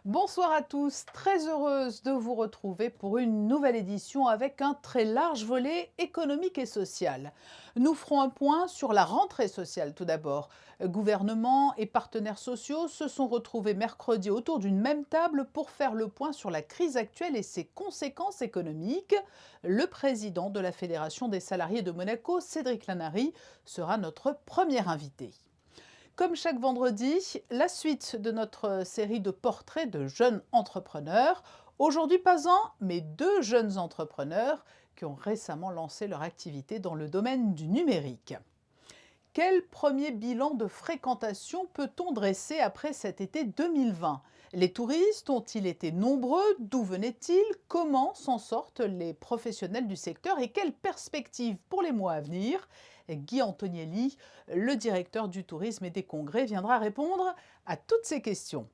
Bonsoir à tous, très heureuse de vous retrouver pour une nouvelle édition avec un très large volet économique et social. Nous ferons un point sur la rentrée sociale tout d'abord. Gouvernement et partenaires sociaux se sont retrouvés mercredi autour d'une même table pour faire le point sur la crise actuelle et ses conséquences économiques. Le président de la Fédération des salariés de Monaco, Cédric Lanary, sera notre premier invité. Comme chaque vendredi, la suite de notre série de portraits de jeunes entrepreneurs. Aujourd'hui, pas un, mais deux jeunes entrepreneurs qui ont récemment lancé leur activité dans le domaine du numérique. Quel premier bilan de fréquentation peut-on dresser après cet été 2020 ? Les touristes ont-ils été nombreux ? D'où venaient-ils ? Comment s'en sortent les professionnels du secteur ? Et quelles perspectives pour les mois à venir ? Guy Antonielli, le directeur du tourisme et des congrès, viendra répondre à toutes ces questions.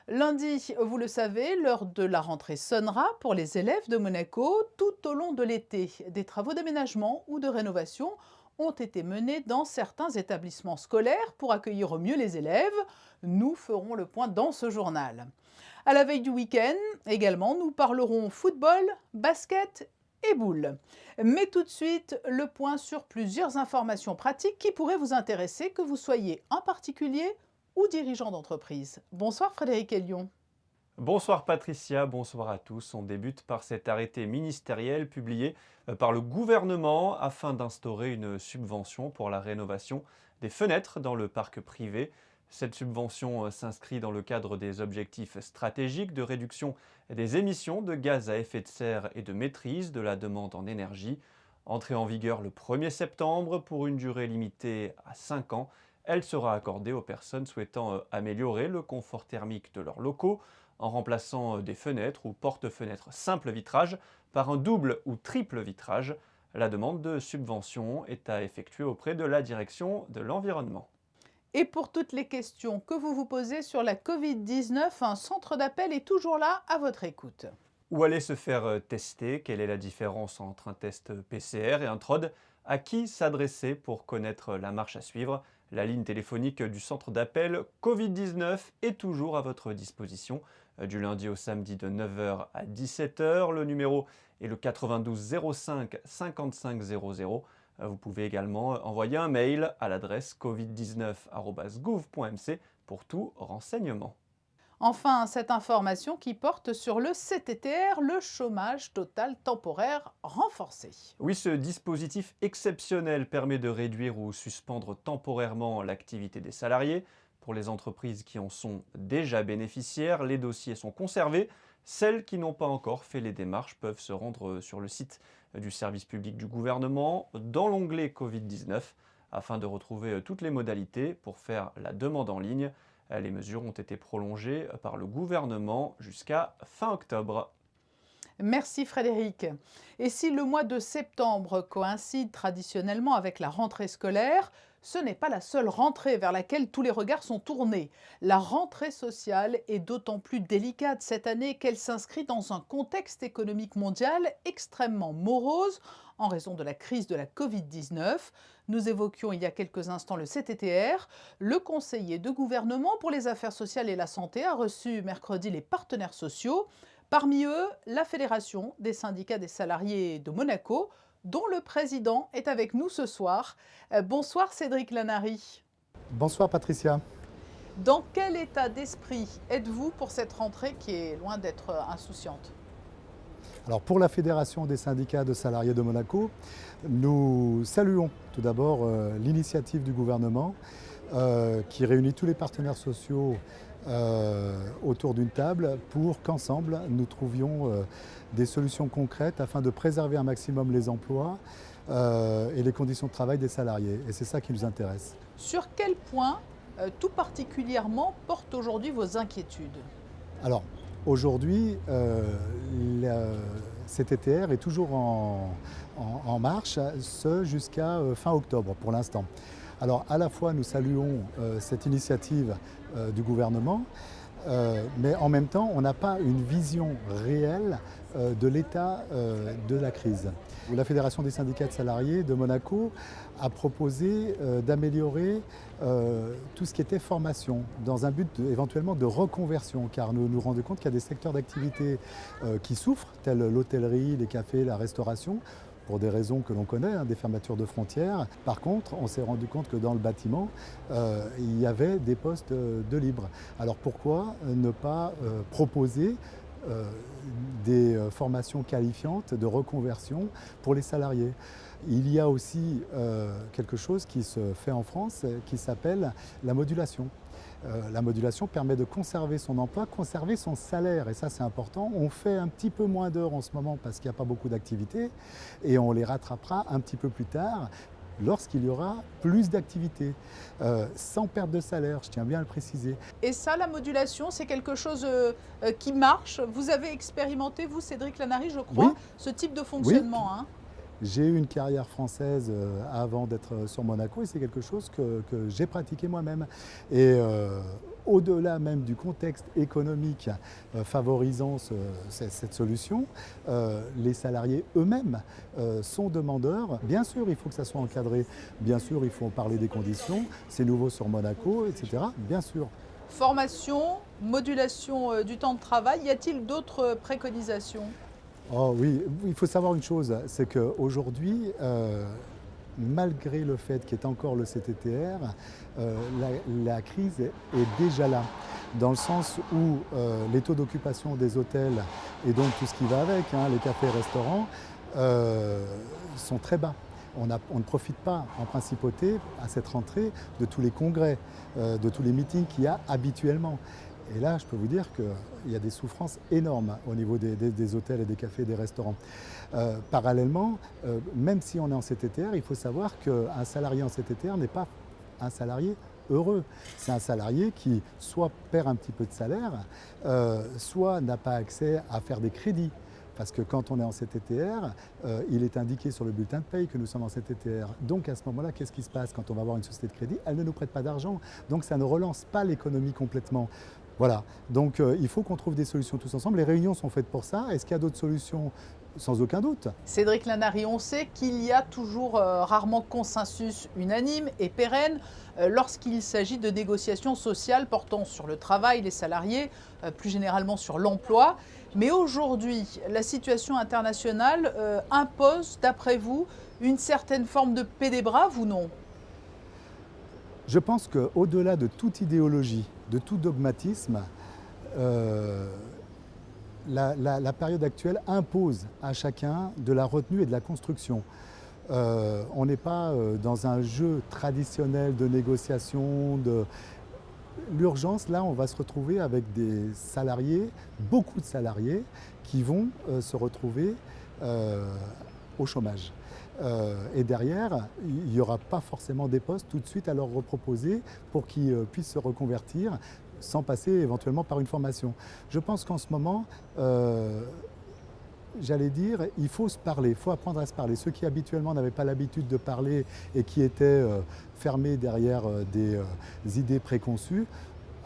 Lundi, vous le savez, l'heure de la rentrée sonnera pour les élèves de Monaco. Tout au long de l'été, des travaux d'aménagement ou de rénovation ont été menés dans certains établissements scolaires pour accueillir au mieux les élèves. Nous ferons le point dans ce journal. À la veille du week-end, également, nous parlerons football, basket et boules. Mais tout de suite, le point sur plusieurs informations pratiques qui pourraient vous intéresser, que vous soyez un particulier ou dirigeant d'entreprise. Bonsoir Frédéric Elion. Bonsoir Patricia, bonsoir à tous. On débute par cet arrêté ministériel publié par le gouvernement afin d'instaurer une subvention pour la rénovation des fenêtres dans le parc privé. Cette subvention s'inscrit dans le cadre des objectifs stratégiques de réduction des émissions de gaz à effet de serre et de maîtrise de la demande en énergie. Entrée en vigueur le 1er septembre pour une durée limitée à 5 ans, elle sera accordée aux personnes souhaitant améliorer le confort thermique de leurs locaux en remplaçant des fenêtres ou porte-fenêtres simple vitrage par un double ou triple vitrage. La demande de subvention est à effectuer auprès de la direction de l'environnement. Et pour toutes les questions que vous vous posez sur la Covid-19, un centre d'appel est toujours là à votre écoute. Où aller se faire tester? Quelle est la différence entre un test PCR et un TROD? À qui s'adresser pour connaître la marche à suivre? La ligne téléphonique du centre d'appel Covid-19 est toujours à votre disposition du lundi au samedi de 9h à 17h. Le numéro est le 92 05 55 00. Vous pouvez également envoyer un mail à l'adresse covid19@gouv.mc pour tout renseignement. Enfin, cette information qui porte sur le CTTR, le chômage total temporaire renforcé. Oui, ce dispositif exceptionnel permet de réduire ou suspendre temporairement l'activité des salariés. Pour les entreprises qui en sont déjà bénéficiaires, les dossiers sont conservés. Celles qui n'ont pas encore fait les démarches peuvent se rendre sur le site du service public du gouvernement dans l'onglet Covid-19 afin de retrouver toutes les modalités pour faire la demande en ligne. Les mesures ont été prolongées par le gouvernement jusqu'à fin octobre. Merci Frédéric. Et si le mois de septembre coïncide traditionnellement avec la rentrée scolaire, ce n'est pas la seule rentrée vers laquelle tous les regards sont tournés. La rentrée sociale est d'autant plus délicate cette année qu'elle s'inscrit dans un contexte économique mondial extrêmement morose en raison de la crise de la Covid-19. Nous évoquions il y a quelques instants le CTTR. Le conseiller de gouvernement pour les affaires sociales et la santé a reçu mercredi les partenaires sociaux. Parmi eux, la Fédération des syndicats des salariés de Monaco, dont le président est avec nous ce soir. Bonsoir Cédric Lanary. Bonsoir Patricia. Dans quel état d'esprit êtes-vous pour cette rentrée qui est loin d'être insouciante ? Alors pour la Fédération des syndicats de salariés de Monaco, nous saluons tout d'abord l'initiative du gouvernement qui réunit tous les partenaires sociaux autour d'une table pour qu'ensemble nous trouvions des solutions concrètes afin de préserver un maximum les emplois et les conditions de travail des salariés. Et c'est ça qui nous intéresse. Sur quel point tout particulièrement portent aujourd'hui vos inquiétudes ? Alors aujourd'hui, le CTTR est toujours en marche, ce jusqu'à fin octobre pour l'instant. Alors à la fois nous saluons cette initiative du gouvernement, mais en même temps, on n'a pas une vision réelle de l'état de la crise. La Fédération des syndicats de salariés de Monaco a proposé d'améliorer tout ce qui était formation, dans un but éventuellement de reconversion, car nous nous rendons compte qu'il y a des secteurs d'activité qui souffrent, tels l'hôtellerie, les cafés, la restauration, pour des raisons que l'on connaît, des fermetures de frontières. Par contre, on s'est rendu compte que dans le bâtiment, il y avait des postes de libres. Alors pourquoi ne pas proposer des formations qualifiantes de reconversion pour les salariés? Il y a aussi quelque chose qui se fait en France qui s'appelle la modulation. La modulation permet de conserver son emploi, conserver son salaire, et ça c'est important. On fait un petit peu moins d'heures en ce moment parce qu'il n'y a pas beaucoup d'activités, et on les rattrapera un petit peu plus tard lorsqu'il y aura plus d'activités, sans perte de salaire, je tiens bien à le préciser. Et ça, la modulation, c'est quelque chose qui marche. Vous avez expérimenté, vous, Cédric Lanary, je crois, Oui. ce type de fonctionnement. Hein. J'ai eu une carrière française avant d'être sur Monaco, et c'est quelque chose que j'ai pratiqué moi-même. Et au-delà même du contexte économique favorisant cette solution, les salariés eux-mêmes sont demandeurs. Bien sûr, il faut que ça soit encadré. Bien sûr, il faut parler des conditions. C'est nouveau sur Monaco, etc. Bien sûr. Formation, modulation du temps de travail. Y a-t-il d'autres préconisations ? Oh oui, il faut savoir une chose, c'est qu'aujourd'hui, malgré le fait qu'il y ait encore le CTTR, la crise est déjà là, dans le sens où les taux d'occupation des hôtels et donc tout ce qui va avec, les cafés et restaurants, sont très bas. On ne profite pas en principauté à cette rentrée de tous les congrès, de tous les meetings qu'il y a habituellement. Et là, je peux vous dire qu'il y a des souffrances énormes au niveau des hôtels et des cafés et des restaurants. Parallèlement, même si on est en CTTR, il faut savoir qu'un salarié en CTTR n'est pas un salarié heureux. C'est un salarié qui soit perd un petit peu de salaire, soit n'a pas accès à faire des crédits. Parce que quand on est en CTTR, il est indiqué sur le bulletin de paye que nous sommes en CTTR. Donc à ce moment-là, qu'est-ce qui se passe quand on va avoir une société de crédit? Elle ne nous prête pas d'argent. Donc ça ne relance pas l'économie complètement. Voilà, donc il faut qu'on trouve des solutions tous ensemble. Les réunions sont faites pour ça. Est-ce qu'il y a d'autres solutions? Sans aucun doute. Cédric Lanary, on sait qu'il y a toujours rarement consensus unanime et pérenne lorsqu'il s'agit de négociations sociales portant sur le travail, les salariés, plus généralement sur l'emploi. Mais aujourd'hui, la situation internationale impose, d'après vous, une certaine forme de paix des braves ou non? Je pense qu'au-delà de toute idéologie, de tout dogmatisme, la période actuelle impose à chacun de la retenue et de la construction. On n'est pas dans un jeu traditionnel de négociation. L'urgence, là, on va se retrouver avec des salariés, beaucoup de salariés, qui vont se retrouver au chômage. Et derrière, il n'y aura pas forcément des postes tout de suite à leur reproposer pour qu'ils puissent se reconvertir sans passer éventuellement par une formation. Je pense qu'en ce moment, j'allais dire, il faut se parler, il faut apprendre à se parler. Ceux qui habituellement n'avaient pas l'habitude de parler et qui étaient fermés derrière des idées préconçues,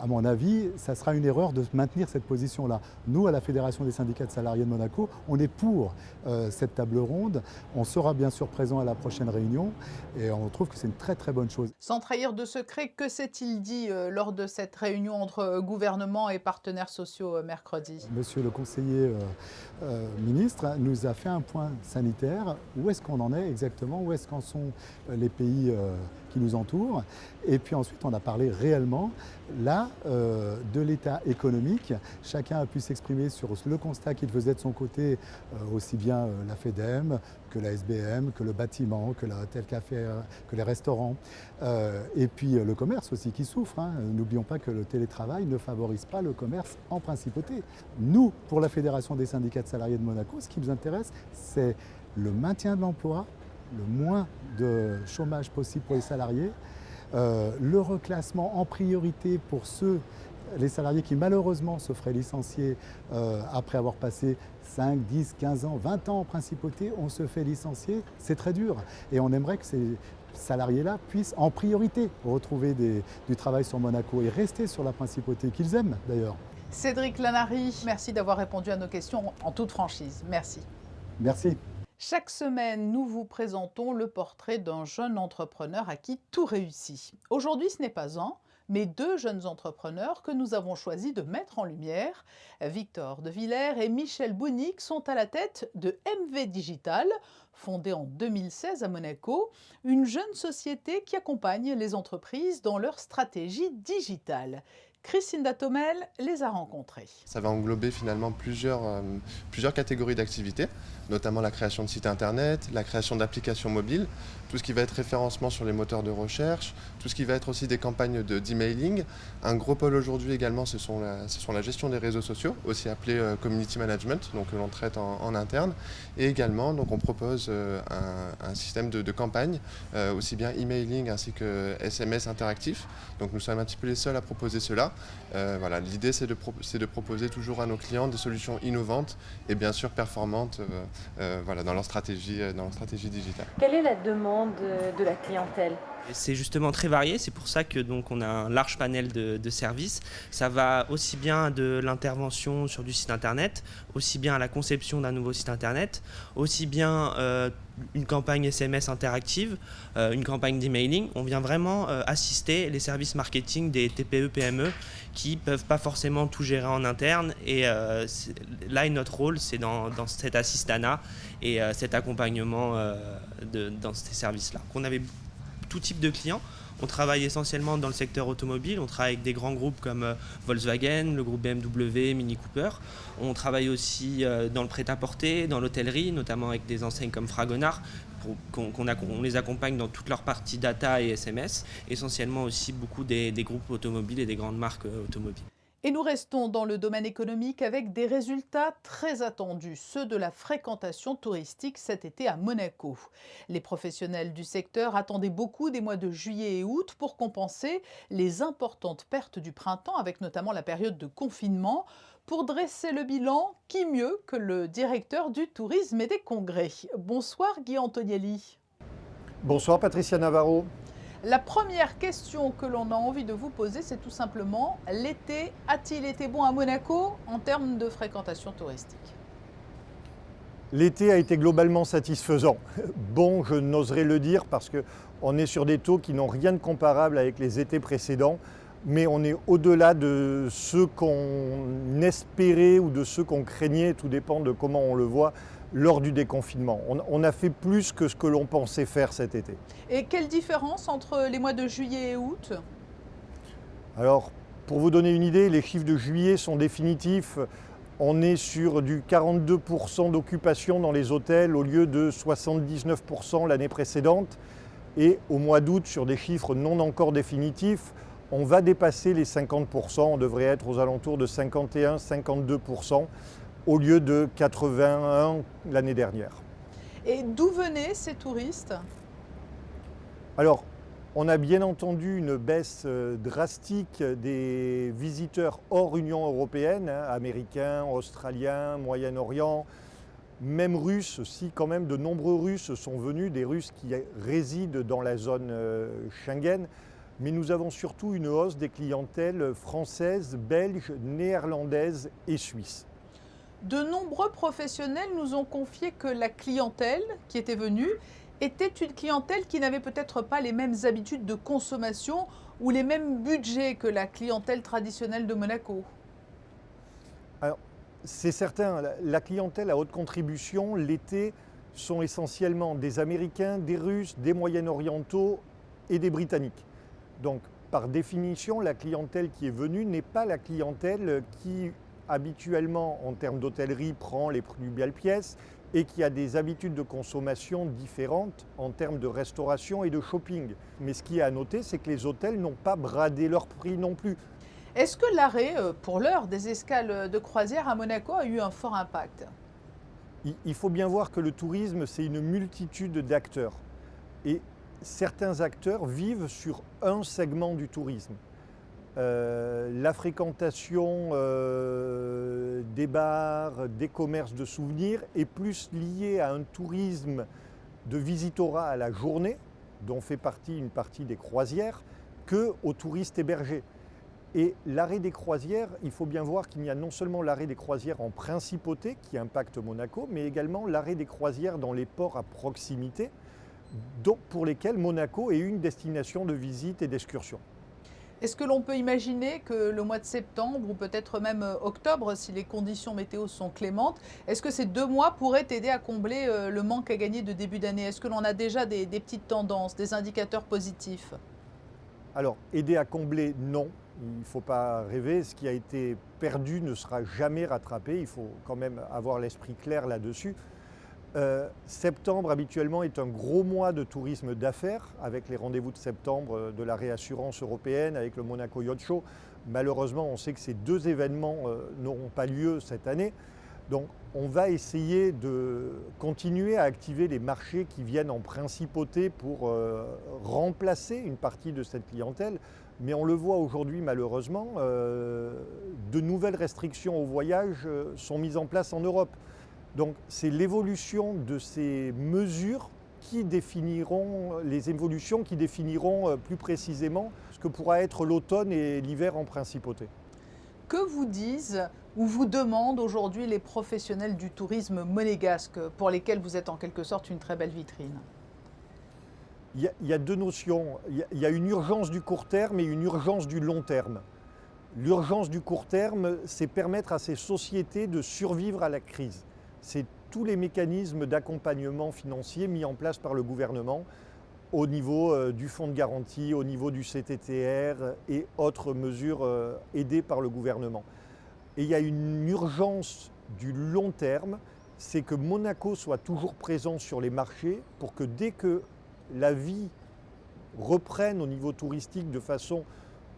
à mon avis, ça sera une erreur de maintenir cette position-là. Nous, à la Fédération des syndicats de salariés de Monaco, on est pour cette table ronde. On sera bien sûr présent à la prochaine réunion et on trouve que c'est une très très bonne chose. Sans trahir de secret, que s'est-il dit lors de cette réunion entre gouvernement et partenaires sociaux mercredi? Monsieur le conseiller ministre nous a fait un point sanitaire. Où est-ce qu'on en est exactement? Où est-ce qu'en sont les pays qui nous entourent? Et puis ensuite, on a parlé réellement là de l'état économique. Chacun a pu s'exprimer sur le constat qu'il faisait de son côté, aussi bien la FEDEM que la SBM, que le bâtiment, que l'hôtel café, que les restaurants, et puis le commerce aussi qui souffre. N'oublions pas que le télétravail ne favorise pas le commerce en principauté. Nous, pour la Fédération des syndicats de salariés de Monaco, ce qui nous intéresse, c'est le maintien de l'emploi, le moins de chômage possible pour les salariés, le reclassement en priorité pour les salariés qui malheureusement se feraient licencier après avoir passé 5, 10, 15 ans, 20 ans en principauté, on se fait licencier, c'est très dur. Et on aimerait que salariés-là puissent en priorité retrouver du travail sur Monaco et rester sur la principauté qu'ils aiment d'ailleurs. Cédric Lanary, merci d'avoir répondu à nos questions en toute franchise. Merci. Merci. Chaque semaine, nous vous présentons le portrait d'un jeune entrepreneur à qui tout réussit. Aujourd'hui, ce n'est pas un, mais deux jeunes entrepreneurs que nous avons choisi de mettre en lumière. Victor de Villers et Michel Bounic sont à la tête de MV Digital, fondée en 2016 à Monaco, une jeune société qui accompagne les entreprises dans leur stratégie digitale. Christine Datomel les a rencontrés. Ça va englober finalement plusieurs catégories d'activités, notamment la création de sites internet, la création d'applications mobiles, tout ce qui va être référencement sur les moteurs de recherche, tout ce qui va être aussi des campagnes d'emailing. Un gros pôle aujourd'hui également, ce sont la gestion des réseaux sociaux, aussi appelé community management, donc que l'on traite en interne. Et également, donc on propose un système de campagne, aussi bien emailing ainsi que SMS interactif. Donc nous sommes un petit peu les seuls à proposer cela. Voilà, l'idée c'est de proposer toujours à nos clients des solutions innovantes et bien sûr performantes voilà, dans leur stratégie digitale. Quelle est la demande de la clientèle ? C'est justement très varié, c'est pour ça que donc on a un large panel de services. Ça va aussi bien de l'intervention sur du site internet, aussi bien à la conception d'un nouveau site internet, aussi bien une campagne SMS interactive, une campagne d'emailing. On vient vraiment assister les services marketing des TPE-PME qui ne peuvent pas forcément tout gérer en interne. Et là, notre rôle, c'est dans cet assistanat et cet accompagnement dans ces services-là. On avait tout type de clients. On travaille essentiellement dans le secteur automobile. On travaille avec des grands groupes comme Volkswagen, le groupe BMW, Mini Cooper. On travaille aussi dans le prêt-à-porter, dans l'hôtellerie, notamment avec des enseignes comme Fragonard. On les accompagne dans toute leur partie data et SMS. Essentiellement aussi beaucoup des groupes automobiles et des grandes marques automobiles. Et nous restons dans le domaine économique avec des résultats très attendus, ceux de la fréquentation touristique cet été à Monaco. Les professionnels du secteur attendaient beaucoup des mois de juillet et août pour compenser les importantes pertes du printemps, avec notamment la période de confinement. Pour dresser le bilan, qui mieux que le directeur du tourisme et des congrès. Bonsoir Guy Antonielli. Bonsoir Patricia Navarro. La première question que l'on a envie de vous poser, c'est tout simplement, l'été a-t-il été bon à Monaco en termes de fréquentation touristique ? L'été a été globalement satisfaisant. Bon, je n'oserais le dire parce qu'on est sur des taux qui n'ont rien de comparable avec les étés précédents, mais on est au-delà de ceux qu'on espérait ou de ceux qu'on craignait, tout dépend de comment on le voit, lors du déconfinement. On a fait plus que ce que l'on pensait faire cet été. Et quelle différence entre les mois de juillet et août ? Alors, pour vous donner une idée, les chiffres de juillet sont définitifs. On est sur du 42% d'occupation dans les hôtels au lieu de 79% l'année précédente. Et au mois d'août, sur des chiffres non encore définitifs, on va dépasser les 50%. On devrait être aux alentours de 51-52%. Au lieu de 81 l'année dernière. Et d'où venaient ces touristes ? Alors, on a bien entendu une baisse drastique des visiteurs hors Union européenne, américains, australiens, Moyen-Orient, même russes aussi, quand même de nombreux Russes sont venus, des Russes qui résident dans la zone Schengen. Mais nous avons surtout une hausse des clientèles françaises, belges, néerlandaises et suisses. De nombreux professionnels nous ont confié que la clientèle qui était venue était une clientèle qui n'avait peut-être pas les mêmes habitudes de consommation ou les mêmes budgets que la clientèle traditionnelle de Monaco. Alors, c'est certain, la clientèle à haute contribution, l'été, sont essentiellement des Américains, des Russes, des Moyen-Orientaux et des Britanniques. Donc, par définition, la clientèle qui est venue n'est pas la clientèle qui habituellement, en termes d'hôtellerie, prend les plus belles pièces et qui a des habitudes de consommation différentes en termes de restauration et de shopping. Mais ce qui est à noter, c'est que les hôtels n'ont pas bradé leurs prix non plus. Est-ce que l'arrêt, pour l'heure, des escales de croisière à Monaco a eu un fort impact ? Il faut bien voir que le tourisme, c'est une multitude d'acteurs. Et certains acteurs vivent sur un segment du tourisme. La fréquentation des bars, des commerces de souvenirs est plus liée à un tourisme de visitorat à la journée dont fait partie une partie des croisières, qu'aux touristes hébergés. Et l'arrêt des croisières, il faut bien voir qu'il y a non seulement l'arrêt des croisières en principauté qui impacte Monaco, mais également l'arrêt des croisières dans les ports à proximité, pour lesquels Monaco est une destination de visite et d'excursion. Est-ce que l'on peut imaginer que le mois de septembre ou peut-être même octobre, si les conditions météo sont clémentes, est-ce que ces 2 mois pourraient aider à combler le manque à gagner de début d'année? Est-ce que l'on a déjà des petites tendances, des indicateurs positifs? Alors, aider à combler, non. Il ne faut pas rêver. Ce qui a été perdu ne sera jamais rattrapé. Il faut quand même avoir l'esprit clair là-dessus. Septembre, habituellement, est un gros mois de tourisme d'affaires, avec les rendez-vous de septembre de la réassurance européenne, avec le Monaco Yacht Show. Malheureusement, on sait que ces 2 événements n'auront pas lieu cette année. Donc, on va essayer de continuer à activer les marchés qui viennent en principauté pour remplacer une partie de cette clientèle. Mais on le voit aujourd'hui, malheureusement, de nouvelles restrictions au voyage sont mises en place en Europe. Donc c'est l'évolution de ces mesures qui définiront, les évolutions qui définiront plus précisément ce que pourra être l'automne et l'hiver en principauté. Que vous disent ou vous demandent aujourd'hui les professionnels du tourisme monégasque, pour lesquels vous êtes en quelque sorte une très belle vitrine? Il y a 2 notions. Il y a une urgence du court terme et une urgence du long terme. L'urgence du court terme, c'est permettre à ces sociétés de survivre à la crise. C'est tous les mécanismes d'accompagnement financier mis en place par le gouvernement au niveau du fonds de garantie, au niveau du CTTR et autres mesures aidées par le gouvernement. Et il y a une urgence du long terme, c'est que Monaco soit toujours présent sur les marchés pour que dès que la vie reprenne au niveau touristique de façon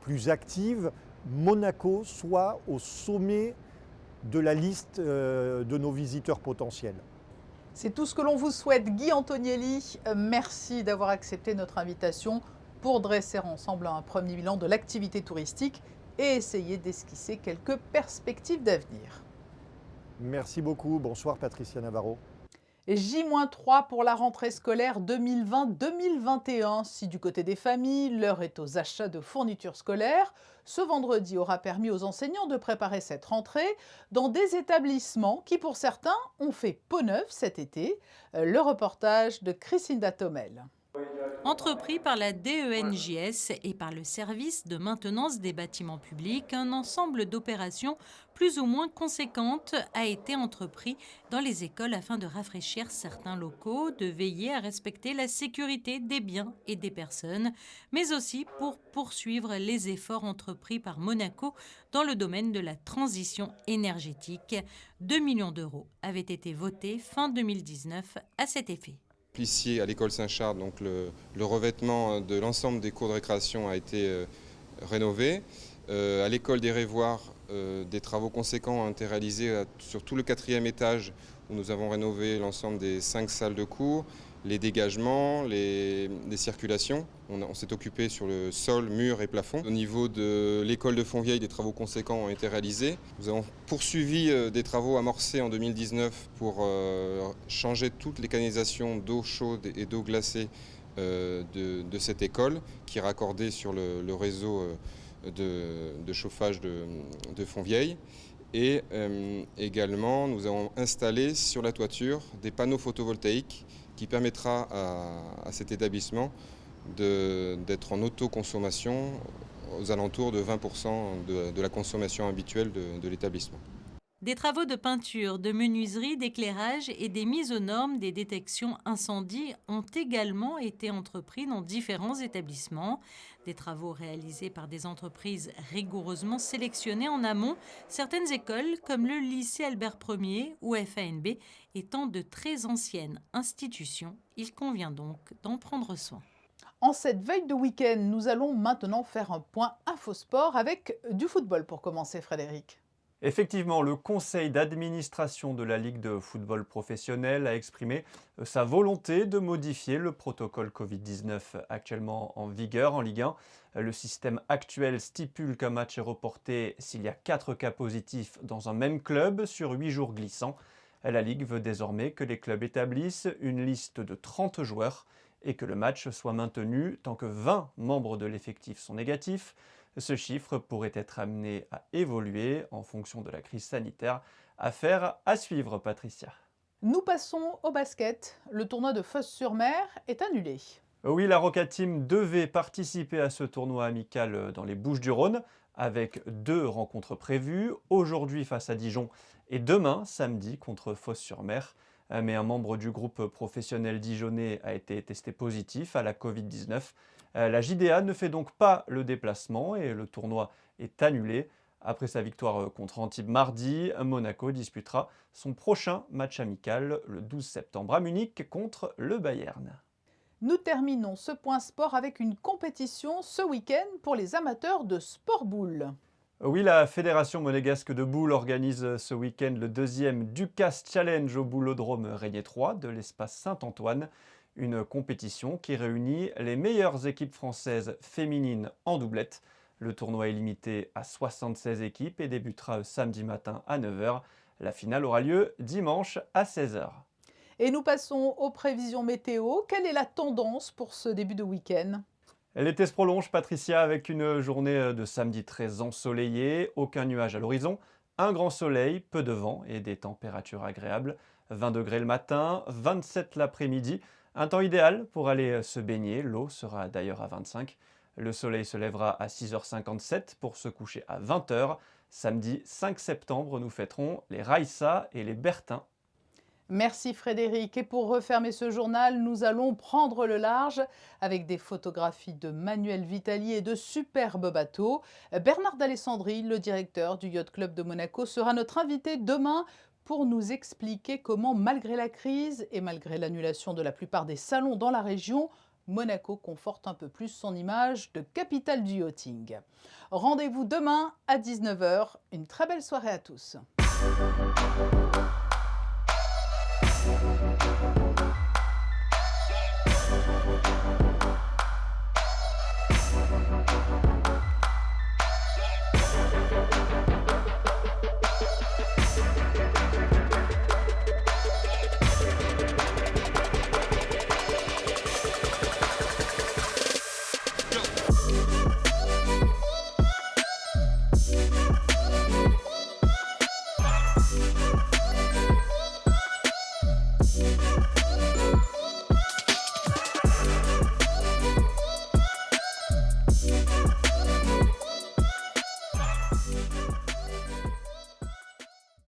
plus active, Monaco soit au sommet de la liste de nos visiteurs potentiels. C'est tout ce que l'on vous souhaite. Guy Antonielli, merci d'avoir accepté notre invitation pour dresser ensemble un premier bilan de l'activité touristique et essayer d'esquisser quelques perspectives d'avenir. Merci beaucoup. Bonsoir Patricia Navarro. Et J-3 pour la rentrée scolaire 2020-2021. Si du côté des familles, l'heure est aux achats de fournitures scolaires, ce vendredi aura permis aux enseignants de préparer cette rentrée dans des établissements qui, pour certains, ont fait peau neuve cet été. Le reportage de Christinda Thomel. Entrepris par la DENJS et par le service de maintenance des bâtiments publics, un ensemble d'opérations plus ou moins conséquentes a été entrepris dans les écoles afin de rafraîchir certains locaux, de veiller à respecter la sécurité des biens et des personnes, mais aussi pour poursuivre les efforts entrepris par Monaco dans le domaine de la transition énergétique. 2 millions d'euros avaient été votés fin 2019 à cet effet. Ici, à l'école Saint-Charles, donc le revêtement de l'ensemble des cours de récréation a été rénové. À l'école des Révoirs, des travaux conséquents ont été réalisés sur tout le 4e étage où nous avons rénové l'ensemble des 5 salles de cours, les dégagements, les circulations. On s'est occupé sur le sol, mur et plafond. Au niveau de l'école de Fontvieille, des travaux conséquents ont été réalisés. Nous avons poursuivi des travaux amorcés en 2019 pour changer toutes les canalisations d'eau chaude et d'eau glacée de cette école qui est raccordée sur le réseau de chauffage de Fontvieille. Et également, nous avons installé sur la toiture des panneaux photovoltaïques qui permettra à cet établissement d'être en autoconsommation aux alentours de 20% de la consommation habituelle de l'établissement. Des travaux de peinture, de menuiserie, d'éclairage et des mises aux normes des détections incendies ont également été entrepris dans différents établissements. Des travaux réalisés par des entreprises rigoureusement sélectionnées en amont, certaines écoles comme le lycée Albert Ier ou FANB étant de très anciennes institutions. Il convient donc d'en prendre soin. En cette veille de week-end, nous allons maintenant faire un point infosport avec du football pour commencer, Frédéric. Effectivement, le conseil d'administration de la Ligue de football professionnel a exprimé sa volonté de modifier le protocole Covid-19 actuellement en vigueur en Ligue 1. Le système actuel stipule qu'un match est reporté s'il y a 4 cas positifs dans un même club sur 8 jours glissants. La Ligue veut désormais que les clubs établissent une liste de 30 joueurs et que le match soit maintenu tant que 20 membres de l'effectif sont négatifs. Ce chiffre pourrait être amené à évoluer en fonction de la crise sanitaire. Affaire à suivre, Patricia. Nous passons au basket. Le tournoi de Fos-sur-Mer est annulé. Oui, la Roca Team devait participer à ce tournoi amical dans les Bouches-du-Rhône avec 2 rencontres prévues, aujourd'hui face à Dijon et demain, samedi, contre Fos-sur-Mer. Mais un membre du groupe professionnel dijonnais a été testé positif à la Covid-19. La JDA ne fait donc pas le déplacement et le tournoi est annulé. Après sa victoire contre Antibes mardi, Monaco disputera son prochain match amical le 12 septembre à Munich contre le Bayern. Nous terminons ce point sport avec une compétition ce week-end pour les amateurs de sport boule. Oui, la Fédération monégasque de boules organise ce week-end le 2e Ducasse Challenge au boulodrome Régnier 3 de l'espace Saint-Antoine. Une compétition qui réunit les meilleures équipes françaises féminines en doublette. Le tournoi est limité à 76 équipes et débutera samedi matin à 9h. La finale aura lieu dimanche à 16h. Et nous passons aux prévisions météo. Quelle est la tendance pour ce début de week-end ? L'été se prolonge, Patricia, avec une journée de samedi très ensoleillée, aucun nuage à l'horizon, un grand soleil, peu de vent et des températures agréables. 20 degrés le matin, 27 l'après-midi, un temps idéal pour aller se baigner, l'eau sera d'ailleurs à 25. Le soleil se lèvera à 6h57 pour se coucher à 20h. Samedi 5 septembre, nous fêterons les Raïssa et les Bertins. Merci Frédéric. Et pour refermer ce journal, nous allons prendre le large avec des photographies de Manuel Vitali et de superbes bateaux. Bernard d'Alessandri, le directeur du Yacht Club de Monaco, sera notre invité demain pour nous expliquer comment, malgré la crise et malgré l'annulation de la plupart des salons dans la région, Monaco conforte un peu plus son image de capitale du yachting. Rendez-vous demain à 19h. Une très belle soirée à tous.